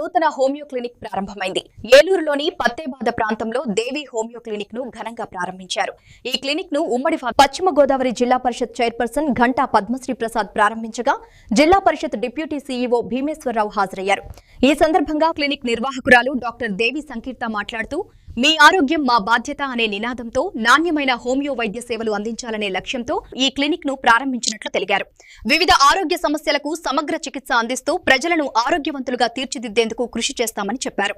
నూతన homeo clinic ప్రారంభమైంది. ఏలూరులోని పత్తేబాద ప్రాంతంలో దేవి హోమియో క్లినిక్ ను ఘనంగా ప్రారంభించారు. ఈ క్లినిక్ ను ఉమ్మడి పశ్చిమ గోదావరి జిల్లా పరిషత్ చైర్పర్సన్ ఘంటా పద్మశ్రీ ప్రసాద్ ప్రారంభించగా జిల్లా పరిషత్ డిప్యూటీ సీఈఓ భీమేశ్వరరావు హాజరయ్యారు. ఈ సందర్భంగా క్లినిక్ నిర్వాహకురాలు డాక్టర్ దేవి సంకీర్త మాట్లాడుతూ మీ ఆరోగ్యం మా బాధ్యత అనే నినాదంతో నాణ్యమైన హోమియో వైద్య సేవలు అందించాలనే లక్ష్యంతో ఈ క్లినిక్ ను ప్రారంభించినట్లు తెలిపారు. వివిధ ఆరోగ్య సమస్యలకు సమగ్ర చికిత్స అందిస్తూ ప్రజలను ఆరోగ్యవంతులుగా తీర్చిదిద్దేందుకు కృషి చేస్తామని చెప్పారు.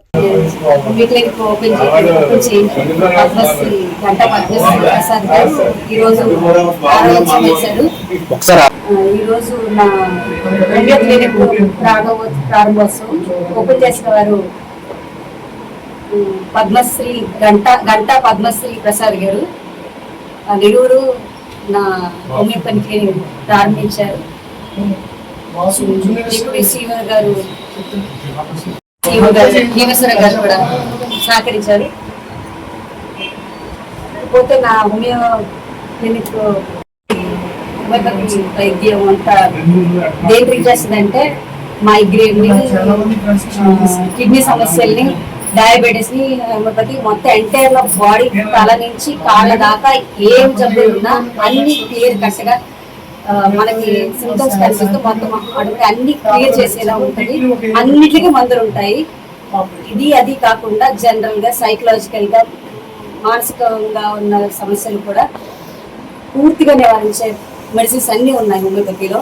పద్మశ్రీ గంటా పద్మశ్రీ ప్రసాద్ గారు నెల్లూరు నా హోమియోపతి క్లినిక్ ప్రారంభించారు. సీఓ గారు భీమేశ్వర గారు కూడా సహకరించారు. పోతే నా హోమియో క్లినిక్ వైద్యం అంతా దేనికి చేస్తుందంటే మైగ్రేన్, కిడ్నీ సమస్యల్ని, డయాబెటీస్ ని, హోమియోపతి మొత్తం ఎంటైర్ బాడీ తల నుంచి కాళ్ళ దాకా ఏం జబ్బులు ఉన్నా అన్ని క్లియర్ కట్ గా మనకి సింటమ్స్ కనిపిస్తూ మొత్తం అడిగితే అన్ని క్లియర్ చేసేలా ఉంటుంది. అన్నిటికీ మందులు ఉంటాయి. ఇది అది కాకుండా జనరల్ గా సైకలాజికల్ గా మానసికంగా ఉన్న సమస్యలు కూడా పూర్తిగా నివారించే మెడిసిన్స్ అన్ని ఉన్నాయి హోమియోపతిలో.